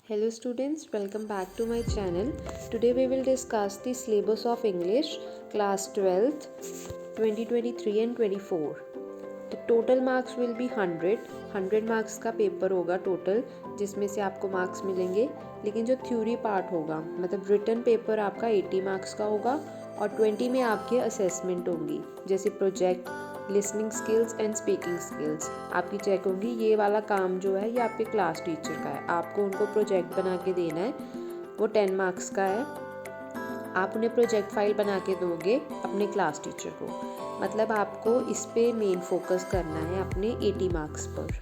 Hello students, welcome back to my channel. Today we will discuss the syllabus of English class 12th 2023 and 24. The total marks will be 100 marks का paper होगा total, जिसमें से आपको marks मिलेंगे। लेकिन जो theory part होगा मतलब रिटन पेपर आपका 80 मार्क्स का होगा और 20 में आपके असेसमेंट होंगी, जैसे project, listening skills and speaking skills आपकी चेक होंगी। ये वाला काम जो है ये आपके क्लास टीचर का है, आपको उनको प्रोजेक्ट बना के देना है, वो 10 मार्क्स का है। आप उन्हें प्रोजेक्ट फाइल बना के दोगे अपने क्लास टीचर को, मतलब आपको इस पे मेन फोकस करना है अपने 80 मार्क्स पर।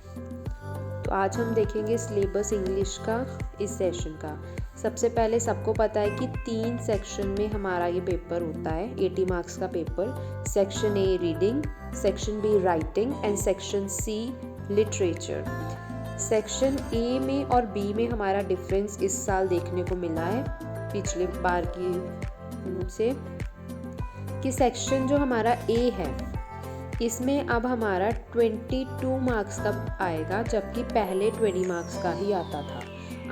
तो आज हम देखेंगे सिलेबस इंग्लिश का इस सेशन का। सबसे पहले सबको पता है कि 3 सेक्शन में हमारा ये पेपर होता है, 80 मार्क्स का पेपर। Section A reading, section B writing and section C literature. Section A में और बी में हमारा डिफरेंस इस साल देखने को मिला है पिछले बार की से, कि सेक्शन जो हमारा ए है इसमें अब हमारा 22 मार्क्स का आएगा, जबकि पहले 20 मार्क्स का ही आता था।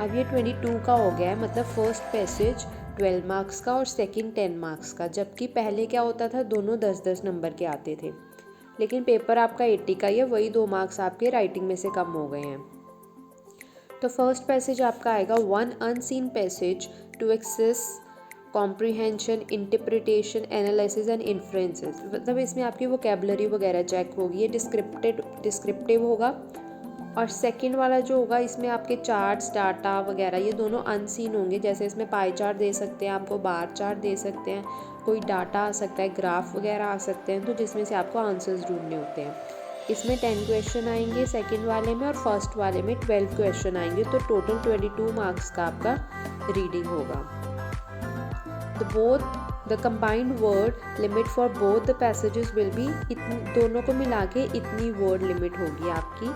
अब ये 22 का हो गया है, मतलब फर्स्ट पैसेज 12 मार्क्स का और सेकंड 10 मार्क्स का, जबकि पहले क्या होता था दोनों 10-10 नंबर के आते थे। लेकिन पेपर आपका 80 का ही है, वही 2 मार्क्स आपके राइटिंग में से कम हो गए हैं। तो फर्स्ट पैसेज आपका आएगा one unseen passage to access comprehension, interpretation, analysis and inferences. मतलब इसमें आपकी वोकेबलरी वगैरह चेक होगी, ये डिस्क्रिप्टिव होगा। और सेकंड वाला जो होगा इसमें आपके चार्ट्स, डाटा वगैरह ये दोनों अनसीन होंगे। जैसे इसमें पाई चार्ट दे सकते हैं, आपको बार चार्ट दे सकते हैं, कोई डाटा आ सकता है, ग्राफ वगैरह आ सकते हैं, तो जिसमें से आपको आंसर्स ढूंढने होते हैं। इसमें 10 क्वेश्चन आएंगे सेकंड वाले में, और फर्स्ट वाले में 12 क्वेश्चन आएंगे। तो टोटल 22 मार्क्स का आपका रीडिंग होगा। The combined word limit for both the passages will be दोनों को मिला के इतनी वर्ड लिमिट होगी आपकी।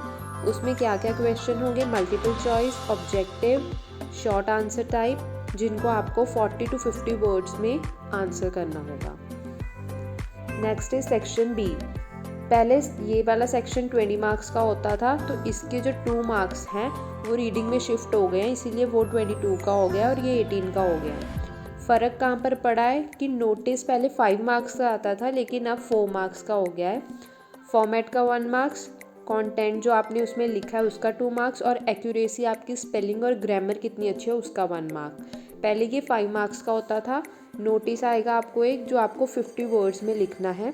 उसमें क्या क्या क्वेश्चन होंगे? Multiple choice, objective, short answer type, जिनको आपको 40 to 50 वर्ड्स में आंसर करना होगा। Next is section B. पहले ये वाला सेक्शन 20 मार्क्स का होता था, तो इसके जो 2 मार्क्स हैं वो रीडिंग में शिफ्ट हो गए हैं, इसीलिए वो 22 का हो गया और ये 18 का हो गया। फ़र्क कहाँ पर पड़ा है कि नोटिस पहले 5 मार्क्स का आता था, लेकिन अब 4 मार्क्स का हो गया है। फॉर्मेट का 1 मार्क्स, कंटेंट जो आपने उसमें लिखा है उसका 2 मार्क्स, और एक्यूरेसी आपकी स्पेलिंग और ग्रामर कितनी अच्छी है उसका 1 मार्क। पहले ये 5 मार्क्स का होता था। नोटिस आएगा आपको एक, जो आपको 50 वर्ड्स में लिखना है।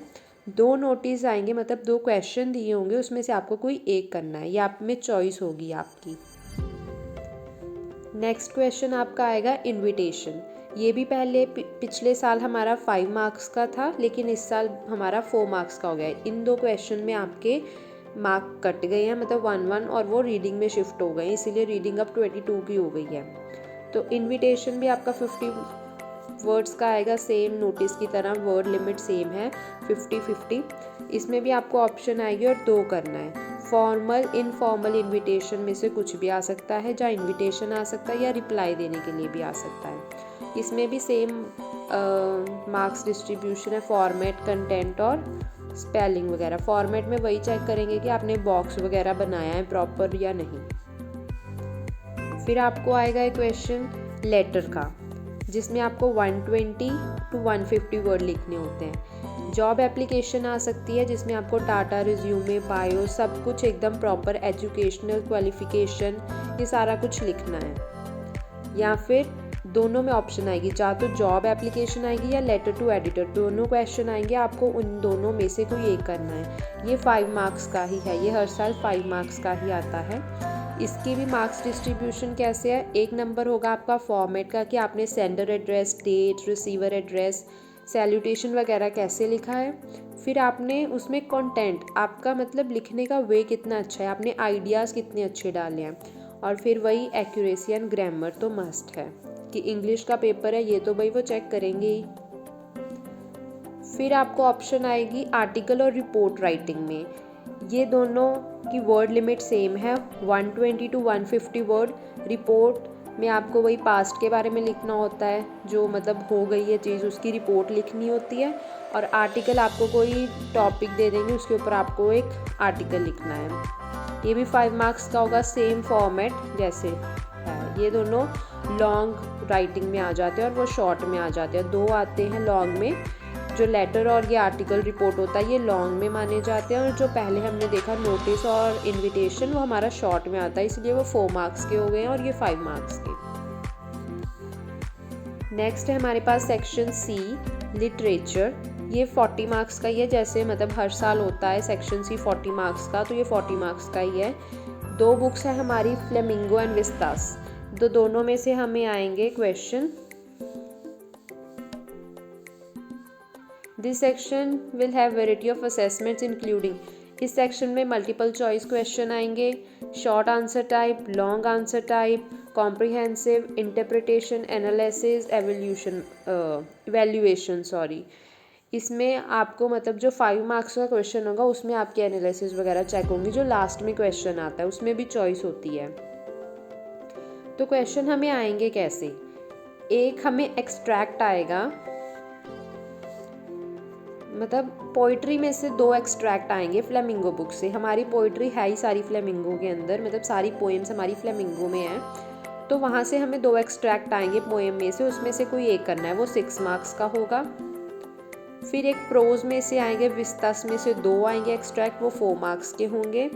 2 नोटिस आएंगे, मतलब 2 क्वेश्चन दिए होंगे, उसमें से आपको कोई एक करना है, ये आप में चॉइस होगी आपकी। नेक्स्ट क्वेश्चन आपका आएगा इन्विटेशन। ये भी पहले पिछले साल हमारा 5 मार्क्स का था, लेकिन इस साल हमारा 4 मार्क्स का हो गया है। इन 2 क्वेश्चन में आपके मार्क कट गए हैं, मतलब 1-1, और वो रीडिंग में शिफ्ट हो गए हैं, इसीलिए रीडिंग अब 22 की हो गई है। तो इन्विटेशन भी आपका 50 वर्ड्स का आएगा, सेम नोटिस की तरह, वर्ड लिमिट सेम है 50-50। इसमें भी आपको ऑप्शन आएगी और 2 करना है। फॉर्मल, इनफॉर्मल इन्विटेशन में से कुछ भी आ सकता है, जहाँ इन्विटेशन आ सकता है या रिप्लाई देने के लिए भी आ सकता है। इसमें भी सेम मार्क्स डिस्ट्रीब्यूशन है, फॉर्मेट, कंटेंट और स्पेलिंग वगैरह। फॉर्मेट में वही चेक करेंगे कि आपने बॉक्स वगैरह बनाया है प्रॉपर या नहीं। फिर आपको आएगा एक क्वेश्चन लेटर का, जिसमें आपको 120 to 150 वर्ड लिखने होते हैं। जॉब एप्लीकेशन आ सकती है, जिसमें आपको डाटा, रिज्यूमे, बायो, सब कुछ एकदम प्रॉपर, एजुकेशनल क्वालिफिकेशन, ये सारा कुछ लिखना है। या फिर दोनों में ऑप्शन आएगी, या तो जॉब एप्लीकेशन आएगी या लेटर टू एडिटर, दोनों क्वेश्चन आएंगे, आपको उन दोनों में से कोई एक करना है। ये 5 मार्क्स का ही है, ये हर साल 5 मार्क्स का ही आता है। इसकी भी मार्क्स डिस्ट्रीब्यूशन कैसे है? 1 नंबर होगा आपका फॉर्मेट का, कि आपने sender address, date, receiver address, salutation वगैरह कैसे लिखा है। फिर आपने उसमें कंटेंट, आपका मतलब लिखने का वे कितना अच्छा है, आपने आइडियाज़ कितने अच्छे डाले हैं। और फिर वही एक्यूरेसी एंड ग्रामर तो मस्ट है, कि इंग्लिश का पेपर है ये तो भाई वो चेक करेंगे ही। फिर आपको ऑप्शन आएगी आर्टिकल और रिपोर्ट राइटिंग में। ये दोनों की वर्ड लिमिट सेम है, 120 to 150 वर्ड। रिपोर्ट में आपको वही पास्ट के बारे में लिखना होता है, जो मतलब हो गई है चीज़ उसकी रिपोर्ट लिखनी होती है। और आर्टिकल आपको कोई टॉपिक दे देंगे, उसके ऊपर आपको एक आर्टिकल लिखना है। ये भी 5 मार्क्स का होगा, सेम फॉर्मेट जैसे है। ये दोनों लॉन्ग राइटिंग में आ जाते हैं और वो शॉर्ट में आ जाते हैं। 2 आते हैं लॉन्ग में, जो लेटर और ये आर्टिकल रिपोर्ट होता है ये लॉन्ग में माने जाते हैं, और जो पहले हमने देखा नोटिस और इन्विटेशन वो हमारा शॉर्ट में आता है, इसलिए वो 4 मार्क्स के हो गए हैं और ये 5 मार्क्स के। नेक्स्ट है हमारे पास सेक्शन सी लिटरेचर। ये 40 मार्क्स का ही है, जैसे मतलब हर साल होता है सेक्शन सी 40 मार्क्स का, तो ये 40 मार्क्स का ही है। 2 बुक्स है हमारी फ्लेमिंगो एंड विस्तास, तो दोनों में से हमें आएंगे question. This section will have variety of assessments including, इस सेक्शन में मल्टीपल चॉइस क्वेश्चन आएंगे, short answer type, long answer type, comprehensive, interpretation, analysis, evaluation sorry. इसमें आपको मतलब जो 5 मार्क्स का क्वेश्चन होगा उसमें आपकी एनालिसिस वगैरह चेक होंगी, जो लास्ट में क्वेश्चन आता है उसमें भी चॉइस होती है। तो क्वेश्चन हमें आएंगे कैसे, एक हमें एक्सट्रैक्ट आएगा, मतलब पोइट्री में से 2 एक्सट्रैक्ट आएंगे फ्लेमिंगो बुक से। हमारी पोइट्री है ही सारी फ्लेमिंगो के अंदर, मतलब सारी पोएम्स हमारी फ्लेमिंगो में है, तो वहाँ से हमें 2 एक्सट्रैक्ट आएंगे पोएम में से, उसमें से कोई एक करना है, वो 6 मार्क्स का होगा। फिर एक प्रोज में से आएंगे, विस्तास में से 2 आएंगे एक्सट्रैक्ट, वो 4 मार्क्स के होंगे।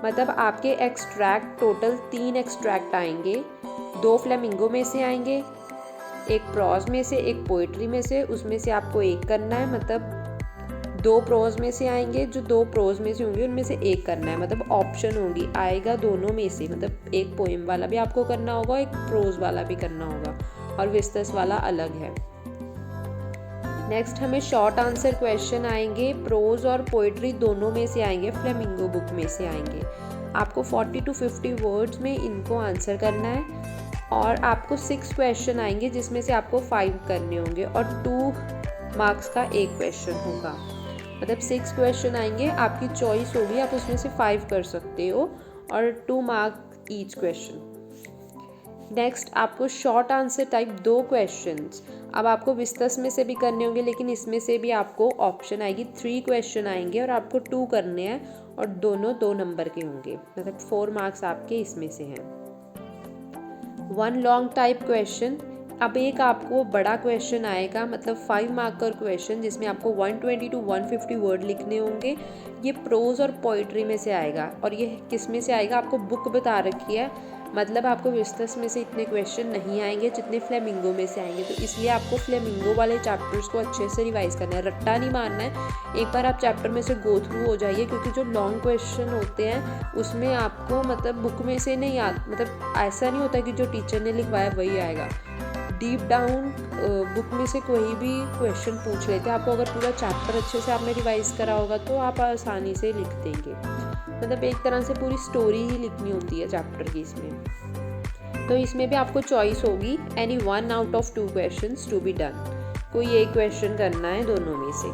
मतलब आपके एक्सट्रैक्ट टोटल 3 एक्सट्रैक्ट आएंगे, 2 फ्लेमिंगो में से आएंगे, एक प्रोज में से, एक पोइट्री में से, उसमें से आपको एक करना है। मतलब 2 प्रोज में से आएंगे, जो 2 प्रोज में से होंगे उनमें से एक करना है, मतलब ऑप्शन होगी आएगा दोनों में से, मतलब एक पोएम वाला भी आपको करना होगा, एक प्रोज वाला भी करना होगा, और विस्तास वाला अलग है। नेक्स्ट हमें शॉर्ट आंसर क्वेश्चन आएंगे, प्रोज और पोइट्री दोनों में से आएंगे, फ्लेमिंगो बुक में से आएंगे। आपको 40 to 50 वर्ड्स में इनको आंसर करना है, और आपको 6 क्वेश्चन आएंगे जिसमें से आपको 5 करने होंगे, और 2 मार्क्स का एक क्वेश्चन होगा। मतलब 6 क्वेश्चन आएंगे, आपकी चॉइस होगी, आप उसमें से 5 कर सकते हो, और 2 मार्क ईच क्वेश्चन। नेक्स्ट आपको शॉर्ट आंसर टाइप 2 क्वेश्चंस, अब आपको विस्तास में से भी करने होंगे, लेकिन इसमें से भी आपको ऑप्शन आएगी, 3 क्वेश्चन आएंगे और आपको 2 करने हैं, और दोनों 2 नंबर के होंगे, मतलब 4 मार्क्स आपके इसमें से हैं। 1 लॉन्ग टाइप क्वेश्चन, अब एक आपको बड़ा क्वेश्चन आएगा, मतलब 5 मार्क का क्वेश्चन, जिसमें आपको 120 to 150 वर्ड लिखने होंगे। ये प्रोज और पोइट्री में से आएगा, और ये किस में से आएगा आपको बुक बता रखी है, मतलब आपको विस्तास में से इतने क्वेश्चन नहीं आएंगे जितने फ्लेमिंगो में से आएंगे, तो इसलिए आपको फ्लेमिंगो वाले चैप्टर्स को अच्छे से रिवाइज करना है, रट्टा नहीं मारना है। एक बार आप चैप्टर में से गो थ्रू हो जाइए, क्योंकि जो लॉन्ग क्वेश्चन होते हैं उसमें आपको मतलब बुक में से नहीं मतलब ऐसा नहीं होता कि जो टीचर ने लिखवाया वही आएगा, डीप डाउन बुक में से कोई भी क्वेश्चन पूछ लेते हैं। आपको अगर पूरा चैप्टर अच्छे से आपने रिवाइज करा होगा तो आप आसानी से लिख देंगे, मतलब एक तरह से पूरी स्टोरी ही लिखनी होती है चैप्टर की इसमें। तो इसमें भी आपको चॉइस होगी, any 1 out of 2 questions to be done, कोई एक क्वेश्चन करना है दोनों में से।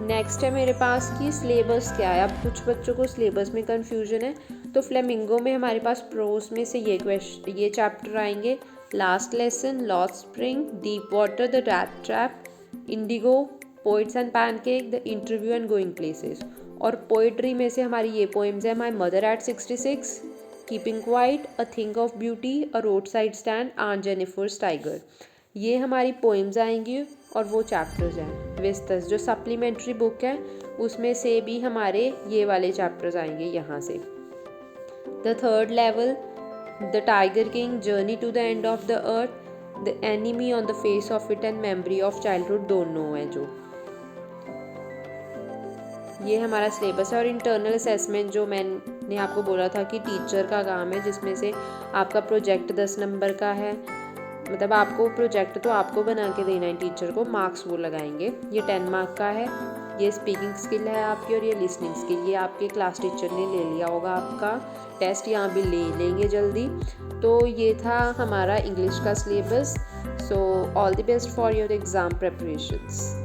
नेक्स्ट है मेरे पास कि सिलेबस क्या है। अब कुछ बच्चों को सिलेबस में कन्फ्यूजन है, तो फ्लेमिंगो में हमारे पास प्रोज में से ये चैप्टर आएंगे, last lesson, lost spring, deep water, the rat trap, indigo, poets and pancake, the interview and going places. और पोइट्री में से हमारी ये पोएम्स है, my mother at 66, keeping quiet, a thing of beauty, a roadside stand, aunt Jennifer's tiger. ये हमारी poems आएंगी और वो चैप्टर्स हैं। विस्तास जो सप्लीमेंट्री बुक है उसमें से भी हमारे ये वाले चैप्टर्स आएंगे यहाँ से। The third level, the tiger king, journey to the end of the earth, the enemy on the face of it and memory of childhood, दोनों है जो ये हमारा सिलेबस है। और इंटरनल असेसमेंट जो मैंने आपको बोला था कि टीचर का काम है, जिसमें से आपका प्रोजेक्ट 10 नंबर का है, मतलब आपको प्रोजेक्ट तो आपको बना के देना है, टीचर को मार्क्स वो लगाएंगे। ये 10 मार्क का है। ये स्पीकिंग स्किल है आपकी, और ये लिसनिंग स्किल ये आपके क्लास टीचर ने ले लिया होगा। आपका टेस्ट यहाँ भी ले लेंगे जल्दी। तो ये था हमारा इंग्लिश का syllabus. So all the best for your exam preparations.